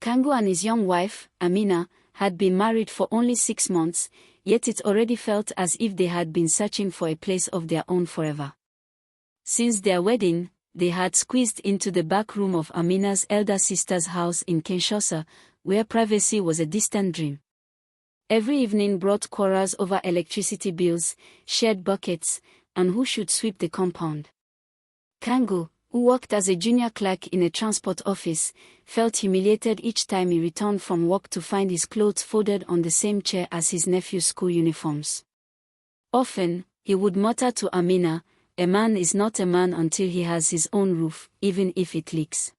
Kango and his young wife, Amina, had been married for only 6 months, yet it already felt as if they had been searching for a place of their own forever. Since their wedding, they had squeezed into the back room of Amina's elder sister's house in Kinshasa, where privacy was a distant dream. Every evening brought quarrels over electricity bills, shared buckets, and who should sweep the compound. Kango, who worked as a junior clerk in a transport office, felt humiliated each time he returned from work to find his clothes folded on the same chair as his nephew's school uniforms. Often, he would mutter to Amina, "A man is not a man until he has his own roof, even if it leaks."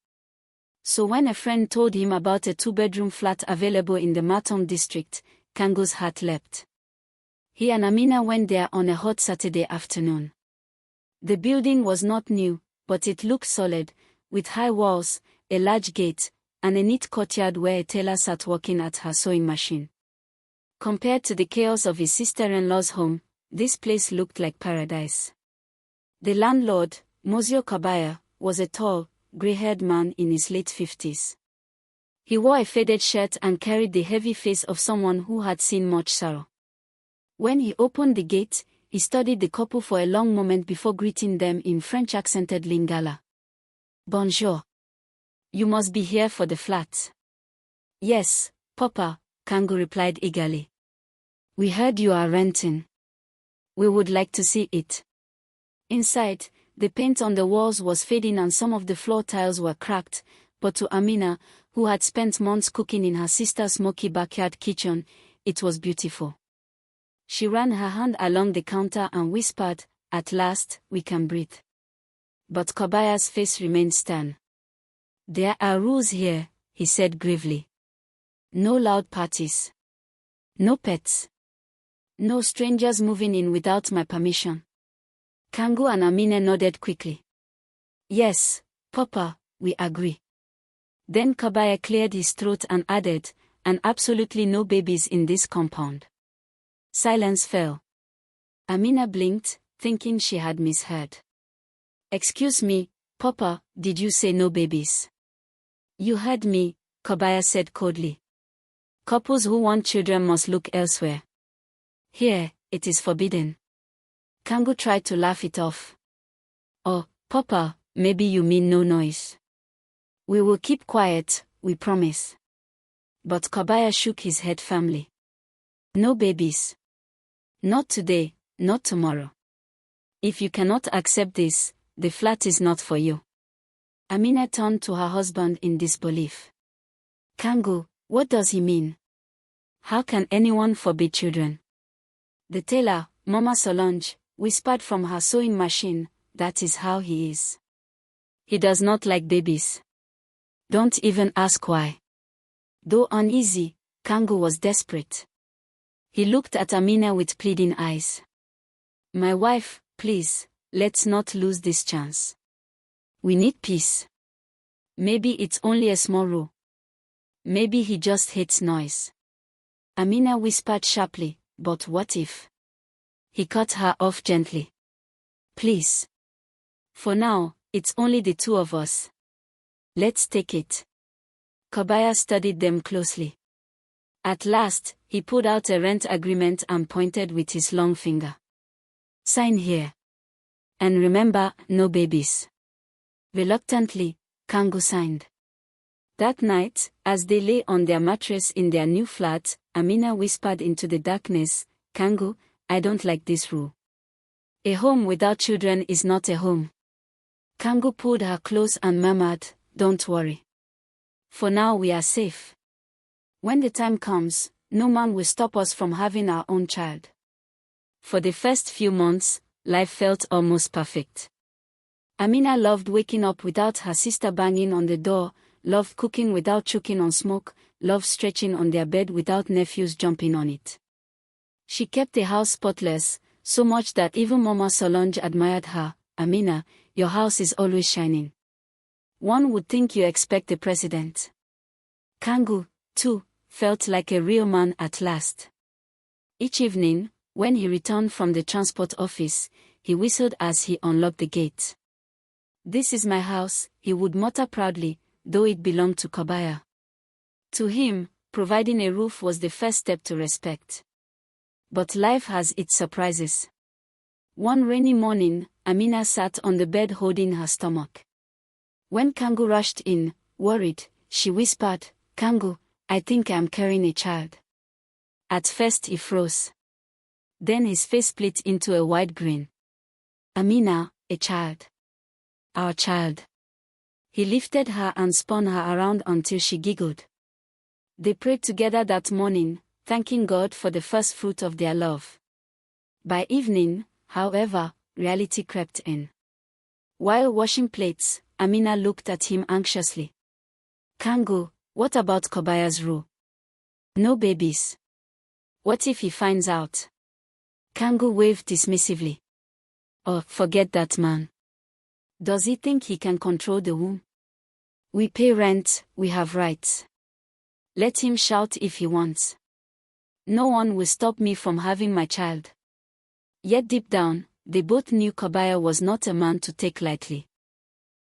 So when a friend told him about a 2-bedroom flat available in the Matom district, Kango's heart leapt. He and Amina went there on a hot Saturday afternoon. The building was not new, but it looked solid, with high walls, a large gate, and a neat courtyard where a tailor sat working at her sewing machine. Compared to the chaos of his sister-in-law's home, this place looked like paradise. The landlord, Mozio Kabaya, was a tall, grey-haired man in his late 50s. He wore a faded shirt and carried the heavy face of someone who had seen much sorrow. When he opened the gate, he studied the couple for a long moment before greeting them in French-accented Lingala. "Bonjour. You must be here for the flat." "Yes, Papa," Kango replied eagerly. "We heard you are renting. We would like to see it." Inside, the paint on the walls was fading and some of the floor tiles were cracked, but to Amina, who had spent months cooking in her sister's smoky backyard kitchen, it was beautiful. She ran her hand along the counter and whispered, "At last, we can breathe." But Kabaya's face remained stern. "There are rules here," he said gravely. "No loud parties. No pets. No strangers moving in without my permission." Kango and Amina nodded quickly. "Yes, Papa, we agree." Then Kabaya cleared his throat and added, "And absolutely no babies in this compound." Silence fell. Amina blinked, thinking she had misheard. "Excuse me, Papa, did you say no babies?" "You heard me," Kabaya said coldly. "Couples who want children must look elsewhere. Here, it is forbidden." Kango tried to laugh it off. "Oh, Papa, maybe you mean no noise. We will keep quiet, we promise." But Kabaya shook his head firmly. "No babies. Not today, not tomorrow. If you cannot accept this, the flat is not for you." Amina turned to her husband in disbelief. "Kango, what does he mean? How can anyone forbid children?" The tailor, Mama Solange, whispered from her sewing machine, "That is how he is. He does not like babies. Don't even ask why." Though uneasy, Kango was desperate. He looked at Amina with pleading eyes. "My wife, please, let's not lose this chance. We need peace. Maybe it's only a small rule. Maybe he just hates noise." Amina whispered sharply, "But what if?" He cut her off gently. "Please. For now, it's only the two of us. Let's take it." Kabaya studied them closely. At last, he pulled out a rent agreement and pointed with his long finger. "Sign here. And remember, no babies." Reluctantly, Kango signed. That night, as they lay on their mattress in their new flat, Amina whispered into the darkness, "Kango, I don't like this rule. A home without children is not a home." Kango pulled her close and murmured, "Don't worry. For now we are safe. When the time comes, no man will stop us from having our own child." For the first few months, life felt almost perfect. Amina loved waking up without her sister banging on the door, loved cooking without choking on smoke, loved stretching on their bed without nephews jumping on it. She kept the house spotless, so much that even Mama Solange admired her. "Amina, your house is always shining. One would think you expect a president." Kango, too, felt like a real man at last. Each evening, when he returned from the transport office, he whistled as he unlocked the gate. "This is my house," he would mutter proudly, though it belonged to Kabaya. To him, providing a roof was the first step to respect. But life has its surprises. One rainy morning, Amina sat on the bed holding her stomach. When Kangu rushed in, worried, she whispered, "Kangu, I think I'm carrying a child." At first he froze. Then his face split into a wide grin. "Amina, a child. Our child." He lifted her and spun her around until she giggled. They prayed together that morning, thanking God for the first fruit of their love. By evening, however, reality crept in. While washing plates, Amina looked at him anxiously. "Kangu, what about Kobaya's rule? No babies. What if he finds out?" Kangu waved dismissively. "Oh, forget that man. Does he think he can control the womb? We pay rent, we have rights. Let him shout if he wants. No one will stop me from having my child." Yet deep down, they both knew Kobaya was not a man to take lightly.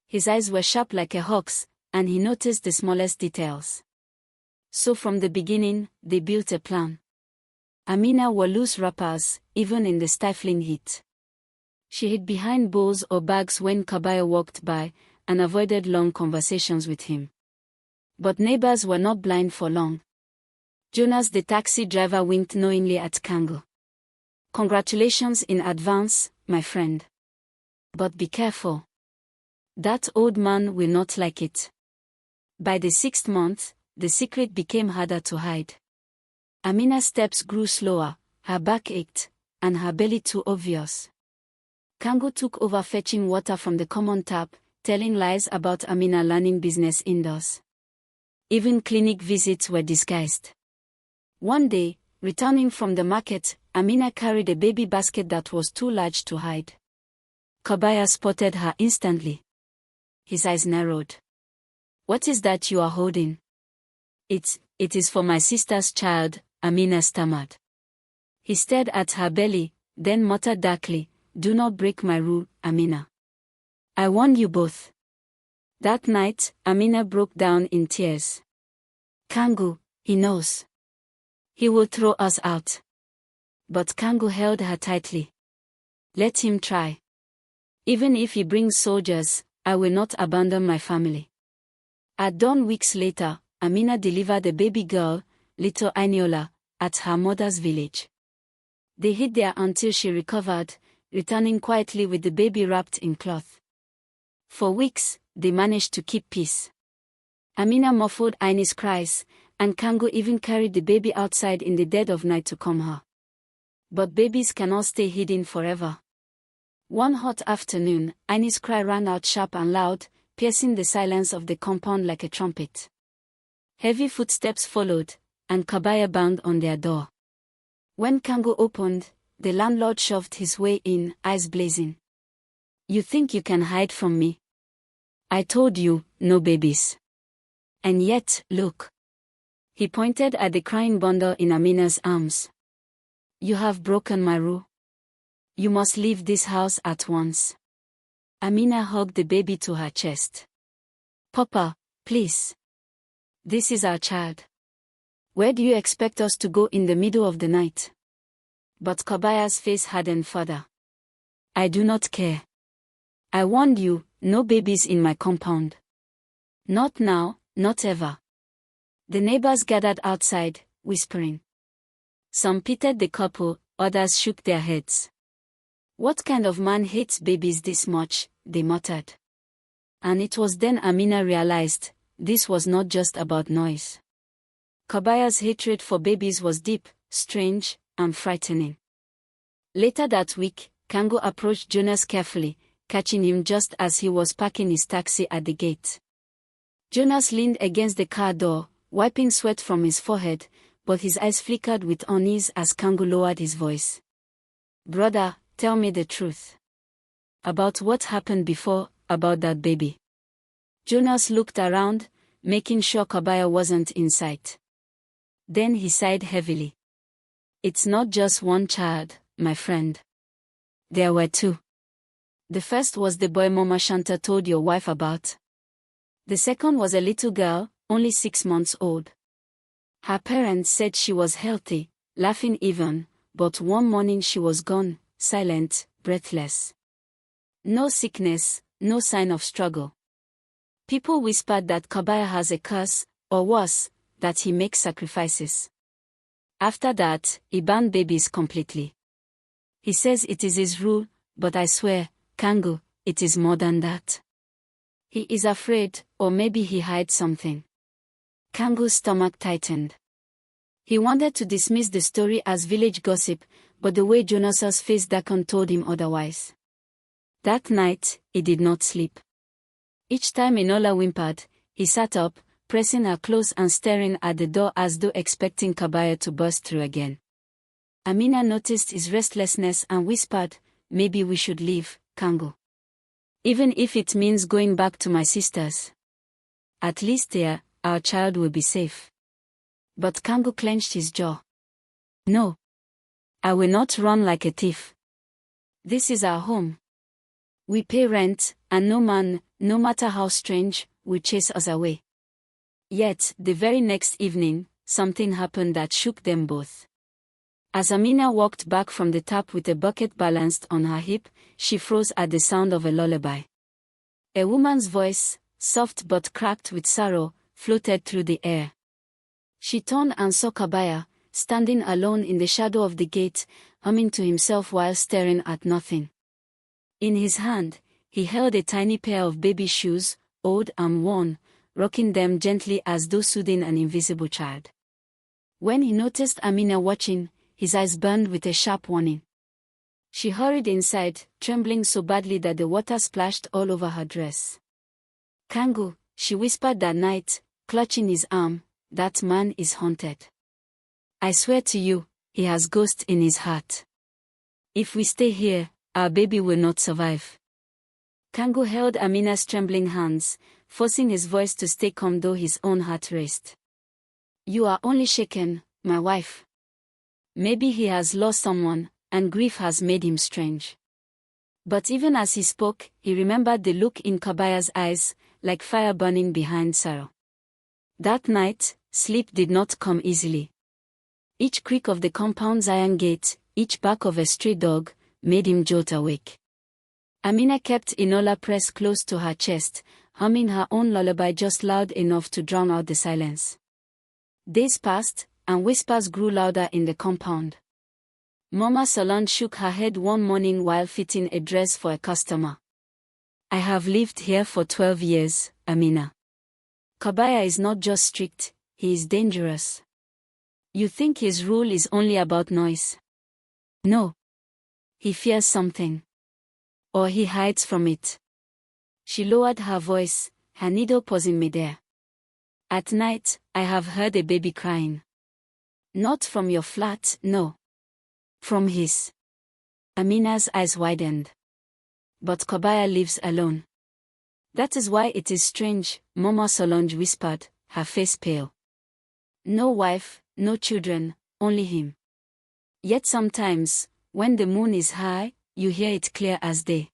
His eyes were sharp like a hawk's, and he noticed the smallest details. So from the beginning, they built a plan. Amina wore loose wrappers, even in the stifling heat. She hid behind bowls or bags when Kobaya walked by, and avoided long conversations with him. But neighbors were not blind for long. Jonas the taxi driver winked knowingly at Kangu. "Congratulations in advance, my friend. But be careful. That old man will not like it." By the 6th month, the secret became harder to hide. Amina's steps grew slower, her back ached, and her belly too obvious. Kangu took over fetching water from the common tap, telling lies about Amina learning business indoors. Even clinic visits were disguised. One day, returning from the market, Amina carried a baby basket that was too large to hide. Kobaya spotted her instantly. His eyes narrowed. "What is that you are holding?" It is for my sister's child," Amina stammered. He stared at her belly, then muttered darkly, "Do not break my rule, Amina. I warned you both." That night, Amina broke down in tears. "Kangu, he knows. He will throw us out." But Kangu held her tightly. "Let him try. Even if he brings soldiers, I will not abandon my family." At dawn weeks later, Amina delivered a baby girl, little Ainiola, at her mother's village. They hid there until she recovered, returning quietly with the baby wrapped in cloth. For weeks, they managed to keep peace. Amina muffled Aini's cries, and Kangu even carried the baby outside in the dead of night to calm her. But babies cannot stay hidden forever. One hot afternoon, Aini's cry rang out sharp and loud, piercing the silence of the compound like a trumpet. Heavy footsteps followed, and Kobaya banged on their door. When Kangu opened, the landlord shoved his way in, eyes blazing. "You think you can hide from me? I told you, no babies. And yet, look." He pointed at the crying bundle in Amina's arms. "You have broken my rule. You must leave this house at once." Amina hugged the baby to her chest. "Papa, please. This is our child. Where do you expect us to go in the middle of the night?" But Kobaya's face hardened further. "I do not care. I warned you, no babies in my compound. Not now, not ever." The neighbors gathered outside, whispering. Some pitied the couple, others shook their heads. "What kind of man hates babies this much?" they muttered. And it was then Amina realized, this was not just about noise. Kobaya's hatred for babies was deep, strange, and frightening. Later that week, Kangu approached Jonas carefully, catching him just as he was parking his taxi at the gate. Jonas leaned against the car door, wiping sweat from his forehead, but his eyes flickered with unease as Kangu lowered his voice. "Brother, tell me the truth. About what happened before, about that baby." Jonas looked around, making sure Kobaya wasn't in sight. Then he sighed heavily. "It's not just one child, my friend. There were two. The first was the boy Mama Shanta told your wife about. The second was a little girl, only 6 months old. Her parents said she was healthy, laughing even, but one morning she was gone, silent, breathless. No sickness, no sign of struggle. People whispered that Kabaya has a curse, or worse, that he makes sacrifices. After that, he banned babies completely. He says it is his rule, but I swear, Kangu, it is more than that. He is afraid, or maybe he hides something. Kangu's stomach tightened. He wanted to dismiss the story as village gossip, but the way Jonas's face darkened told him otherwise. That night, he did not sleep. Each time Enola whimpered, he sat up, pressing her close and staring at the door as though expecting Kabaya to burst through again. Amina noticed his restlessness and whispered, "Maybe we should leave, Kangu. Even if it means going back to my sisters. At least there, our child will be safe." But Kangu clenched his jaw. "No. I will not run like a thief. This is our home. We pay rent, and no man, no matter how strange, will chase us away." Yet, the very next evening, something happened that shook them both. As Amina walked back from the tap with a bucket balanced on her hip, she froze at the sound of a lullaby. A woman's voice, soft but cracked with sorrow, floated through the air. She turned and saw Kabaya, standing alone in the shadow of the gate, humming to himself while staring at nothing. In his hand, he held a tiny pair of baby shoes, old and worn, rocking them gently as though soothing an invisible child. When he noticed Amina watching, his eyes burned with a sharp warning. She hurried inside, trembling so badly that the water splashed all over her dress. "Kangu," she whispered that night, clutching his arm, "that man is haunted. I swear to you, he has ghosts in his heart. If we stay here, our baby will not survive." Kangu held Amina's trembling hands, forcing his voice to stay calm though his own heart raced. "You are only shaken, my wife. Maybe he has lost someone, and grief has made him strange." But even as he spoke, he remembered the look in Kabaya's eyes, like fire burning behind sorrow. That night, sleep did not come easily. Each creak of the compound's iron gate, each bark of a stray dog, made him jolt awake. Amina kept Enola pressed close to her chest, humming her own lullaby just loud enough to drown out the silence. Days passed, and whispers grew louder in the compound. Mama Solange shook her head one morning while fitting a dress for a customer. "I have lived here for 12 years, Amina. Kabaya is not just strict, he is dangerous. You think his rule is only about noise? No. He fears something. Or he hides from it." She lowered her voice, her needle pausing midair. "At night, I have heard a baby crying. Not from your flat, no. From his." Amina's eyes widened. "But Kabaya lives alone." "That is why it is strange," Mama Solange whispered, her face pale. "No wife, no children, only him. Yet sometimes, when the moon is high, you hear it clear as day.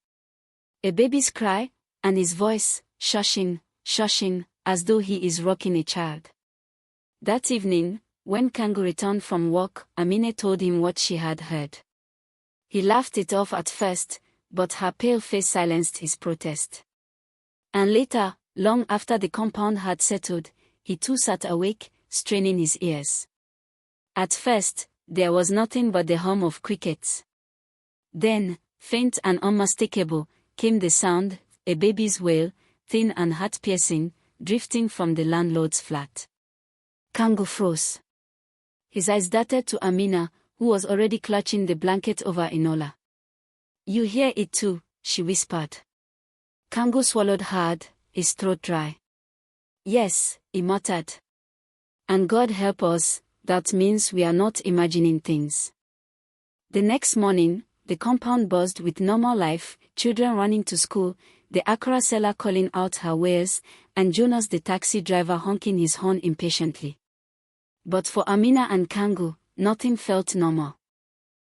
A baby's cry, and his voice, shushing, shushing, as though he is rocking a child." That evening, when Kangu returned from work, Amina told him what she had heard. He laughed it off at first, but her pale face silenced his protest. And later, long after the compound had settled, he too sat awake, straining his ears. At first, there was nothing but the hum of crickets. Then, faint and unmistakable, came the sound, a baby's wail, thin and heart-piercing, drifting from the landlord's flat. Kangu froze. His eyes darted to Amina, who was already clutching the blanket over Enola. "You hear it too," she whispered. Kangu swallowed hard, his throat dry. "Yes," he muttered. "And God help us, that means we are not imagining things." The next morning, the compound buzzed with normal life, children running to school, the akara seller calling out her wares, and Jonas the taxi driver honking his horn impatiently. But for Amina and Kangu, nothing felt normal.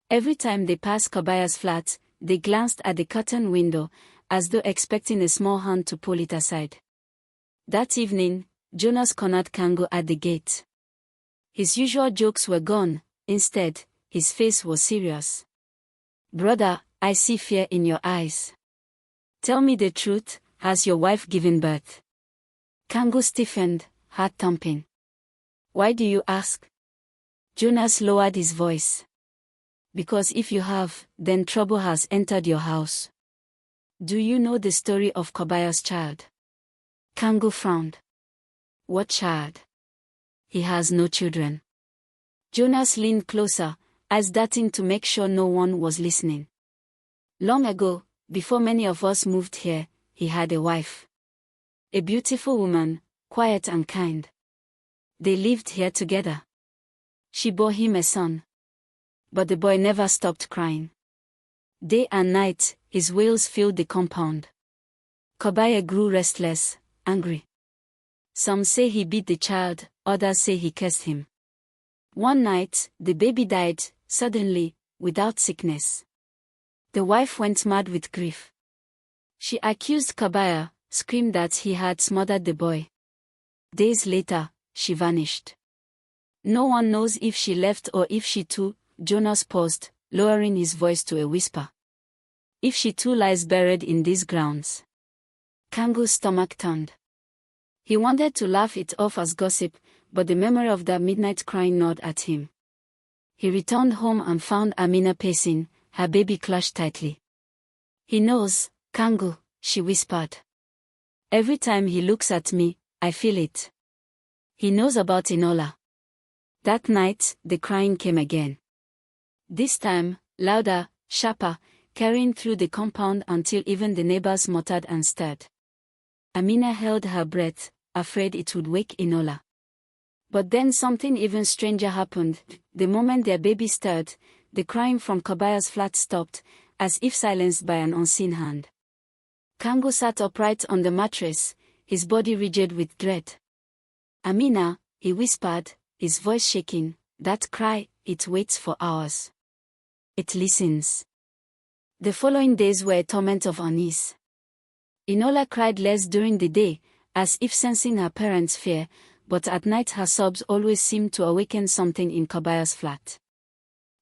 Every time they passed Kabaya's flat, they glanced at the curtain window, as though expecting a small hand to pull it aside. That evening, Jonas cornered Kangu at the gate. His usual jokes were gone, instead, his face was serious. "Brother, I see fear in your eyes. Tell me the truth, has your wife given birth?" Kango stiffened, heart thumping. "Why do you ask?" Jonas lowered his voice. "Because if you have, then trouble has entered your house. Do you know the story of Kobaya's child?" Kango frowned. "What child? He has no children." Jonas leaned closer, eyes darting to make sure no one was listening. "Long ago, before many of us moved here, he had a wife. A beautiful woman, quiet and kind. They lived here together. She bore him a son. But the boy never stopped crying. Day and night, his wails filled the compound. Kobaya grew restless, angry. Some say he beat the child, others say he cursed him. One night, the baby died, suddenly, without sickness. The wife went mad with grief. She accused Kobaya, screamed that he had smothered the boy. Days later, she vanished. No one knows if she left or if she too. Jonas paused, lowering his voice to a whisper. "If she too lies buried in these grounds." Kango's stomach turned. He wanted to laugh it off as gossip, but the memory of that midnight crying gnawed at him. He returned home and found Amina pacing, her baby clutched tightly. "He knows, Kango," she whispered. "Every time he looks at me, I feel it. He knows about Inola." That night, the crying came again. This time, louder, sharper, carrying through the compound until even the neighbors muttered and stirred. Amina held her breath, afraid it would wake Inola. But then something even stranger happened. The moment their baby stirred, the crying from Kobaya's flat stopped, as if silenced by an unseen hand. Kango sat upright on the mattress, his body rigid with dread. "Amina," he whispered, his voice shaking, "that cry, it waits for hours. It listens." The following days were a torment of unease. Inola cried less during the day, as if sensing her parents' fear, but at night her sobs always seemed to awaken something in Kobaya's flat.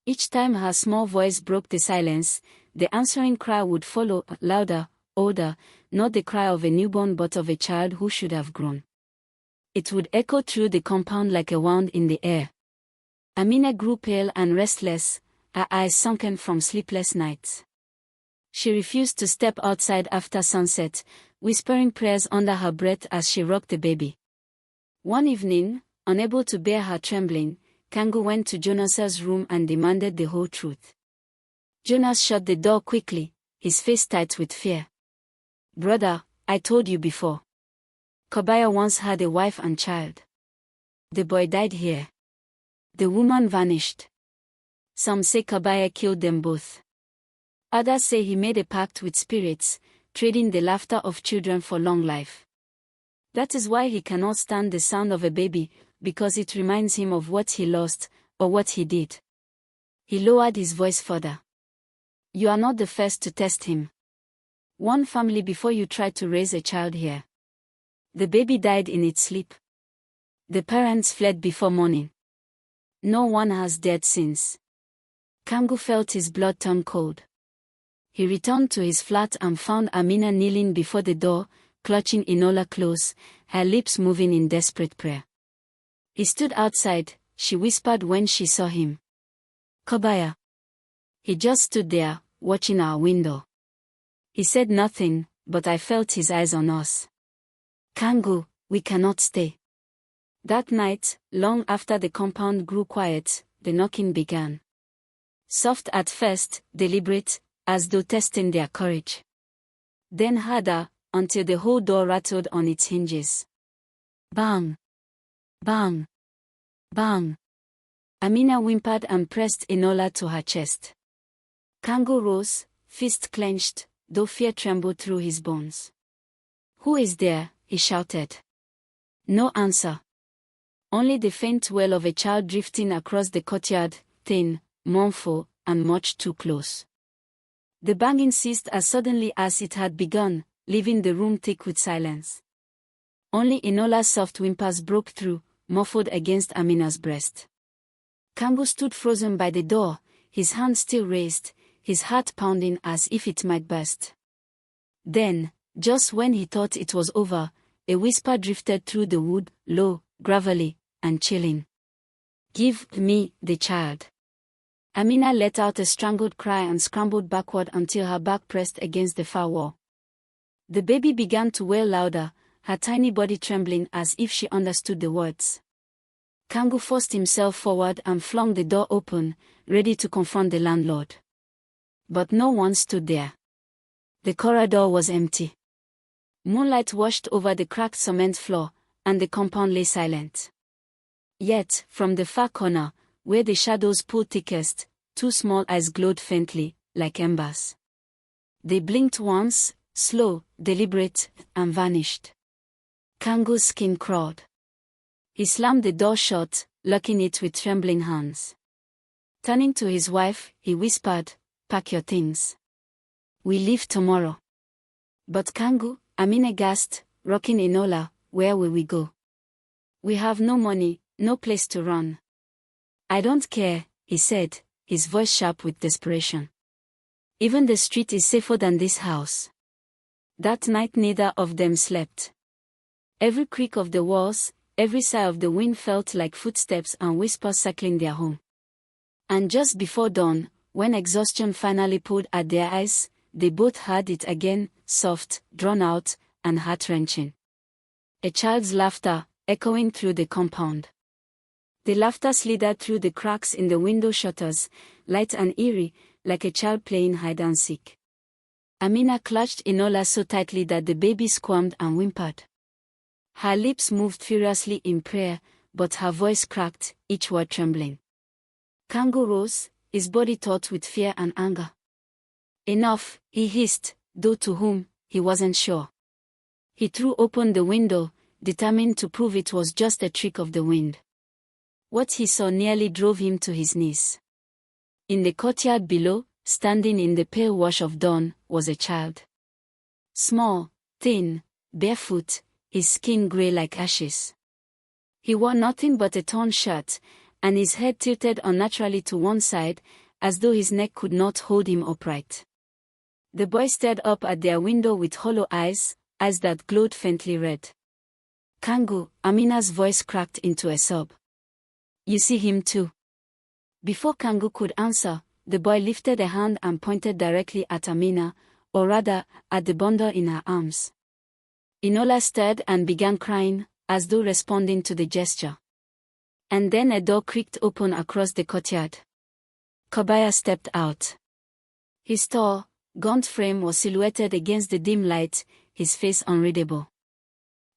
Each time her small voice broke the silence, the answering cry would follow, louder, older, not the cry of a newborn but of a child who should have grown. It would echo through the compound like a wound in the air. Amina grew pale and restless, her eyes sunken from sleepless nights. She refused to step outside after sunset, whispering prayers under her breath as she rocked the baby. One evening, unable to bear her trembling, Kango went to Jonas's room and demanded the whole truth. Jonas shut the door quickly, his face tight with fear. "Brother, I told you before. Kobaya once had a wife and child. The boy died here. The woman vanished. Some say Kobaya killed them both. Others say he made a pact with spirits, trading the laughter of children for long life. That is why he cannot stand the sound of a baby, because it reminds him of what he lost, or what he did." He lowered his voice further. "You are not the first to test him. One family before you tried to raise a child here. The baby died in its sleep. The parents fled before morning. No one has dared since." Kango felt his blood turn cold. He returned to his flat and found Amina kneeling before the door, clutching Inola close, her lips moving in desperate prayer. He stood outside, she whispered when she saw him. "Kobaya." He just stood there, watching our window. He said nothing, but I felt his eyes on us. "Kango, we cannot stay." That night, long after the compound grew quiet, the knocking began. Soft at first, deliberate, as though testing their courage. Then harder, until the whole door rattled on its hinges. Bang! Bang! Bang! Amina whimpered and pressed Inola to her chest. Kango rose, fist clenched, though fear trembled through his bones. "Who is there?" he shouted. No answer. Only the faint wail of a child drifting across the courtyard, thin, mournful, and much too close. The banging ceased as suddenly as it had begun, leaving the room thick with silence. Only Inola's soft whimpers broke through, muffled against Amina's breast. Kango stood frozen by the door, his hand still raised, his heart pounding as if it might burst. Then, just when he thought it was over, a whisper drifted through the wood, low, gravelly, and chilling. "Give me the child." Amina let out a strangled cry and scrambled backward until her back pressed against the far wall. The baby began to wail louder, her tiny body trembling as if she understood the words. Kango forced himself forward and flung the door open, ready to confront the landlord. But no one stood there. The corridor was empty. Moonlight washed over the cracked cement floor, and the compound lay silent. Yet, from the far corner, where the shadows pulled thickest, two small eyes glowed faintly, like embers. They blinked once, slow, deliberate, and vanished. Kango's skin crawled. He slammed the door shut, locking it with trembling hands. Turning to his wife, he whispered, "Pack your things. We leave tomorrow." "But Kango," Amina gasped, rocking Enola, "where will we go? We have no money, no place to run." "I don't care," he said, his voice sharp with desperation. "Even the street is safer than this house." That night neither of them slept. Every creak of the walls, every sigh of the wind felt like footsteps and whispers circling their home. And just before dawn, when exhaustion finally pulled at their eyes, they both heard it again, soft, drawn out, and heart-wrenching. A child's laughter, echoing through the compound. The laughter slithered through the cracks in the window shutters, light and eerie, like a child playing hide-and-seek. Amina clutched Enola so tightly that the baby squirmed and whimpered. Her lips moved furiously in prayer, but her voice cracked, each word trembling. Kango rose, his body taut with fear and anger. "Enough," he hissed, though to whom, he wasn't sure. He threw open the window, determined to prove it was just a trick of the wind. What he saw nearly drove him to his knees. In the courtyard below, standing in the pale wash of dawn, was a child. Small, thin, barefoot, his skin grey like ashes. He wore nothing but a torn shirt, and his head tilted unnaturally to one side, as though his neck could not hold him upright. The boy stared up at their window with hollow eyes that glowed faintly red. "Kango," Amina's voice cracked into a sob. "You see him too?" Before Kango could answer, the boy lifted a hand and pointed directly at Amina, or rather, at the bundle in her arms. Enola stirred and began crying, as though responding to the gesture. And then a door creaked open across the courtyard. Kobaya stepped out. His tall, gaunt frame was silhouetted against the dim light, his face unreadable.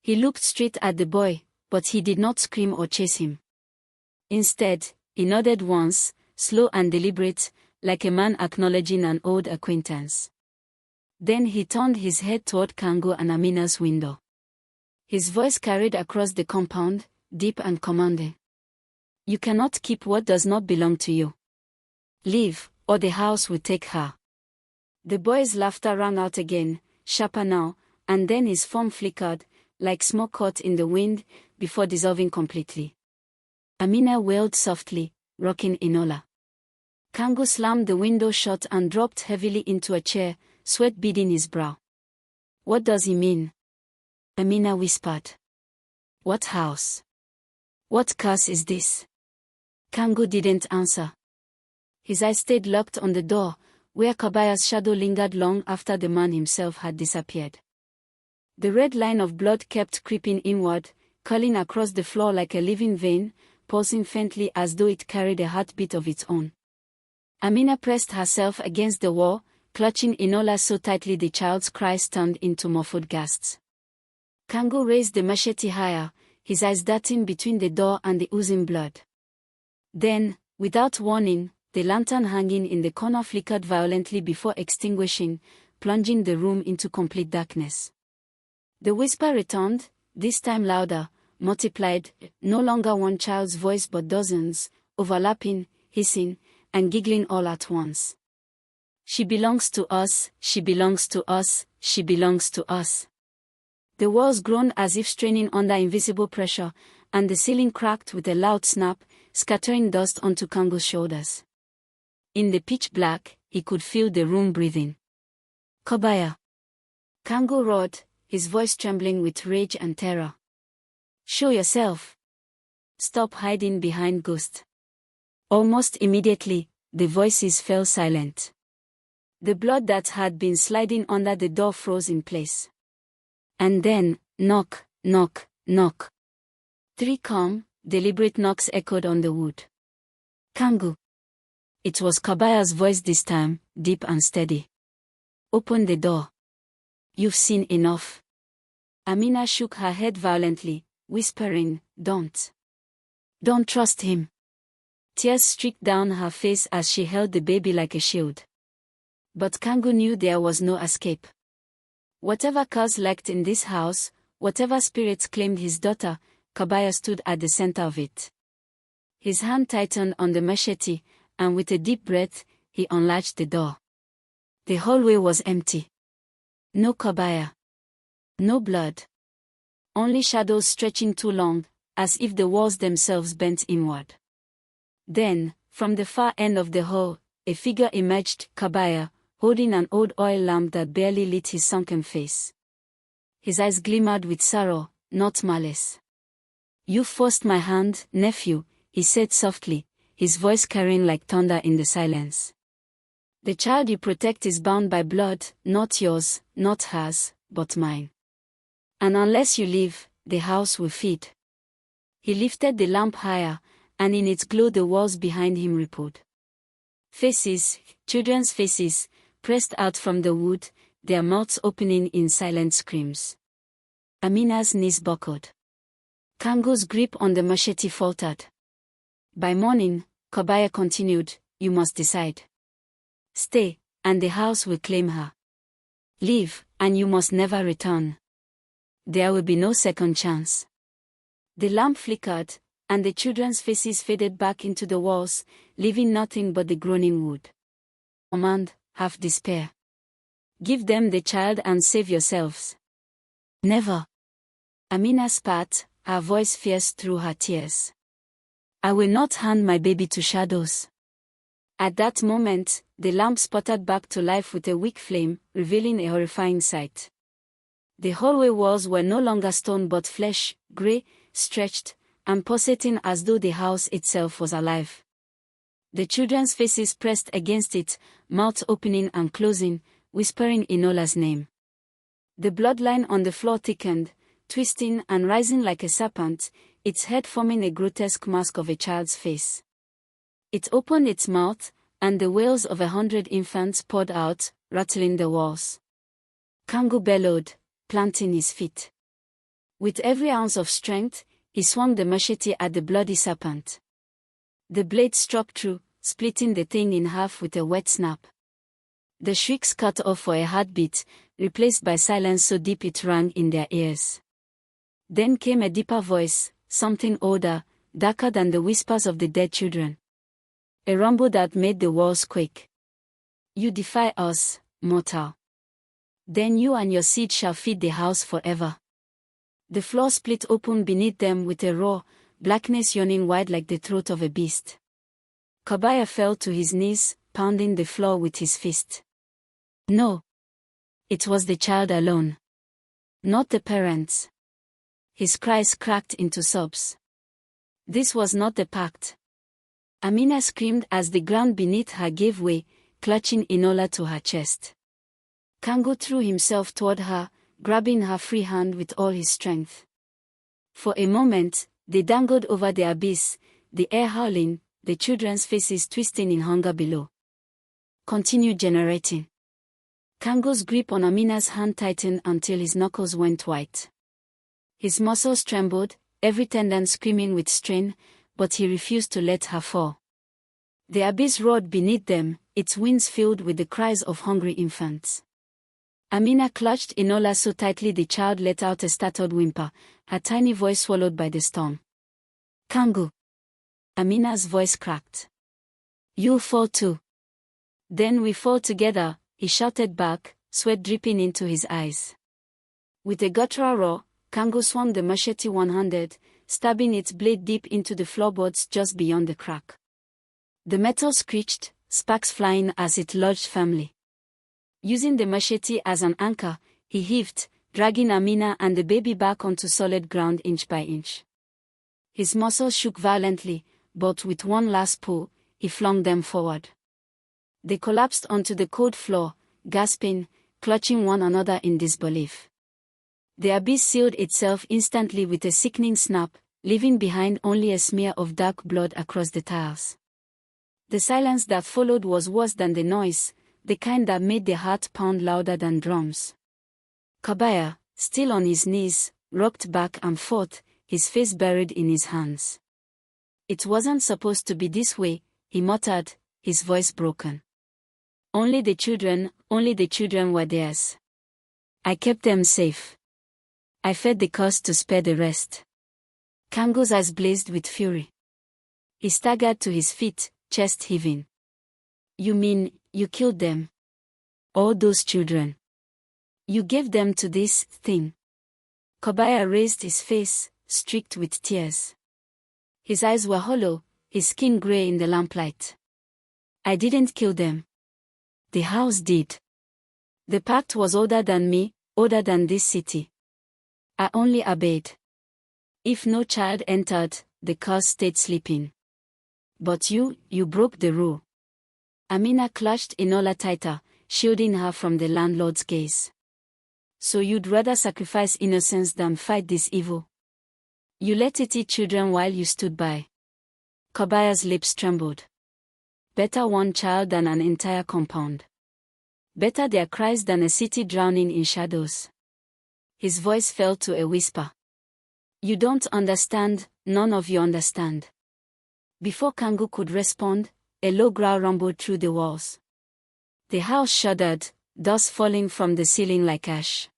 He looked straight at the boy, but he did not scream or chase him. Instead, he nodded once, slow and deliberate, like a man acknowledging an old acquaintance. Then he turned his head toward Kango and Amina's window. His voice carried across the compound, deep and commanding. "You cannot keep what does not belong to you. Leave, or the house will take her." The boy's laughter rang out again, sharper now, and then his form flickered, like smoke caught in the wind, before dissolving completely. Amina wailed softly, rocking Enola. Kango slammed the window shut and dropped heavily into a chair, sweat beading his brow. "What does he mean?" Amina whispered. "What house? What curse is this?" Kango didn't answer. His eyes stayed locked on the door, where Kabaya's shadow lingered long after the man himself had disappeared. The red line of blood kept creeping inward, curling across the floor like a living vein, pulsing faintly as though it carried a heartbeat of its own. Amina pressed herself against the wall, clutching Enola so tightly the child's cries turned into muffled gasps. Kango raised the machete higher, his eyes darting between the door and the oozing blood. Then, without warning, the lantern hanging in the corner flickered violently before extinguishing, plunging the room into complete darkness. The whisper returned, this time louder, multiplied, no longer one child's voice but dozens, overlapping, hissing, and giggling all at once. "She belongs to us, she belongs to us, she belongs to us." The walls groaned as if straining under invisible pressure, and the ceiling cracked with a loud snap, scattering dust onto Kango's shoulders. In the pitch black, he could feel the room breathing. "Kabaya!" Kango roared, his voice trembling with rage and terror. "Show yourself! Stop hiding behind ghosts." Almost immediately, the voices fell silent. The blood that had been sliding under the door froze in place. And then, knock, knock, knock. 3 calm, deliberate knocks echoed on the wood. "Kango!" It was Kabaya's voice this time, deep and steady. "Open the door. You've seen enough." Amina shook her head violently, whispering, Don't trust him." Tears streaked down her face as she held the baby like a shield. But Kango knew there was no escape. Whatever curse lurked in this house, whatever spirits claimed his daughter, Kabaya stood at the center of it. His hand tightened on the machete, and with a deep breath, he unlatched the door. The hallway was empty. No Kabaya. No blood. Only shadows stretching too long, as if the walls themselves bent inward. Then, from the far end of the hall, a figure emerged, Kabaya, holding an old oil lamp that barely lit his sunken face. His eyes glimmered with sorrow, not malice. "You forced my hand, nephew," he said softly, his voice carrying like thunder in the silence. "The child you protect is bound by blood, not yours, not hers, but mine. And unless you leave, the house will feed." He lifted the lamp higher, and in its glow the walls behind him rippled. Faces, children's faces, pressed out from the wood, their mouths opening in silent screams. Amina's knees buckled. Kango's grip on the machete faltered. "By morning," Kabaya continued, "you must decide. Stay, and the house will claim her. Leave, and you must never return. There will be no second chance." The lamp flickered, and the children's faces faded back into the walls, leaving nothing but the groaning wood. Command, half despair. "Give them the child and save yourselves." "Never." Amina spat, her voice fierce through her tears. "I will not hand my baby to shadows." At that moment, the lamp sputtered back to life with a weak flame, revealing a horrifying sight. The hallway walls were no longer stone but flesh, grey, stretched, and pulsating as though the house itself was alive. The children's faces pressed against it, mouths opening and closing, whispering Enola's name. The bloodline on the floor thickened, twisting and rising like a serpent, its head forming a grotesque mask of a child's face. It opened its mouth, and the wails of 100 infants poured out, rattling the walls. Kango bellowed, planting his feet. With every ounce of strength, he swung the machete at the bloody serpent. The blade struck through, splitting the thing in half with a wet snap. The shrieks cut off for a heartbeat, replaced by silence so deep it rang in their ears. Then came a deeper voice, something older, darker than the whispers of the dead children. A rumble that made the walls quake. "You defy us, mortal. Then you and your seed shall feed the house forever." The floor split open beneath them with a roar, blackness yawning wide like the throat of a beast. Kabaya fell to his knees, pounding the floor with his fist. No. It was the child alone. Not the parents. His cries cracked into sobs. This was not the pact. Amina screamed as the ground beneath her gave way, clutching Enola to her chest. Kango threw himself toward her, grabbing her free hand with all his strength. For a moment, they dangled over the abyss, the air howling, the children's faces twisting in hunger below. Continue generating. Kango's grip on Amina's hand tightened until his knuckles went white. His muscles trembled, every tendon screaming with strain, but he refused to let her fall. The abyss roared beneath them, its winds filled with the cries of hungry infants. Amina clutched Enola so tightly the child let out a startled whimper, her tiny voice swallowed by the storm. "Kango." Amina's voice cracked. "You'll fall too." "Then we fall together," he shouted back, sweat dripping into his eyes. With a guttural roar, Kango swung the machete one-handed, stabbing its blade deep into the floorboards just beyond the crack. The metal screeched, sparks flying as it lodged firmly. Using the machete as an anchor, he heaved, dragging Amina and the baby back onto solid ground inch by inch. His muscles shook violently, but with one last pull, he flung them forward. They collapsed onto the cold floor, gasping, clutching one another in disbelief. The abyss sealed itself instantly with a sickening snap, leaving behind only a smear of dark blood across the tiles. The silence that followed was worse than the noise, the kind that made the heart pound louder than drums. Kabaya, still on his knees, rocked back and forth, his face buried in his hands. "It wasn't supposed to be this way," he muttered, his voice broken. Only the children were theirs. I kept them safe. I fed the curse to spare the rest." Kango's eyes blazed with fury. He staggered to his feet, chest heaving. "You mean, you killed them? All those children? You gave them to this thing?" Kabaya raised his face, streaked with tears. His eyes were hollow, his skin gray in the lamplight. "I didn't kill them. The house did. The pact was older than me, older than this city. I only obeyed. If no child entered, the curse stayed sleeping. But you broke the rule." Amina clutched Enola tighter, shielding her from the landlord's gaze. "So you'd rather sacrifice innocence than fight this evil? You let it eat children while you stood by." Kabaya's lips trembled. Better one child than an entire compound. Better their cries than a city drowning in shadows. His voice fell to a whisper. "You don't understand, none of you understand." Before Kango could respond, a low growl rumbled through the walls. The house shuddered, dust falling from the ceiling like ash.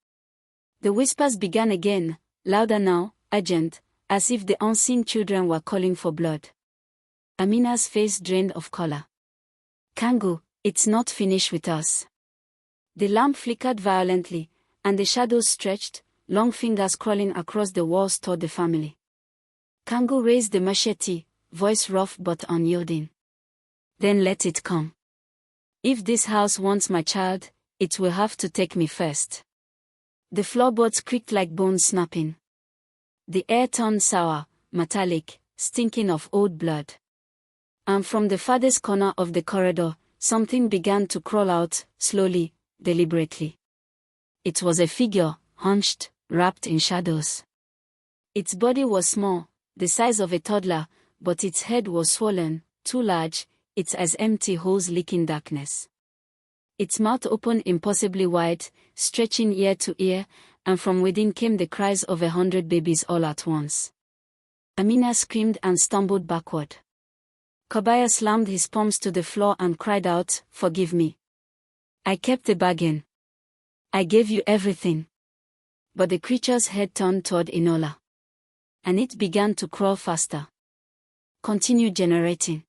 The whispers began again, louder now, urgent, as if the unseen children were calling for blood. Amina's face drained of color. "Kango, it's not finished with us." The lamp flickered violently, and the shadows stretched, long fingers crawling across the walls toward the family. Kango raised the machete, voice rough but unyielding. "Then let it come. If this house wants my child, it will have to take me first." The floorboards creaked like bones snapping. The air turned sour, metallic, stinking of old blood. And from the farthest corner of the corridor, something began to crawl out, slowly, deliberately. It was a figure, hunched, wrapped in shadows. Its body was small, the size of a toddler, but its head was swollen, too large, its eyes empty holes leaking darkness. Its mouth opened impossibly wide, stretching ear to ear, and from within came the cries of 100 babies all at once. Amina screamed and stumbled backward. Kabaya slammed his palms to the floor and cried out, "Forgive me. I kept the bargain. I gave you everything." But the creature's head turned toward Enola. And it began to crawl faster. Continue generating.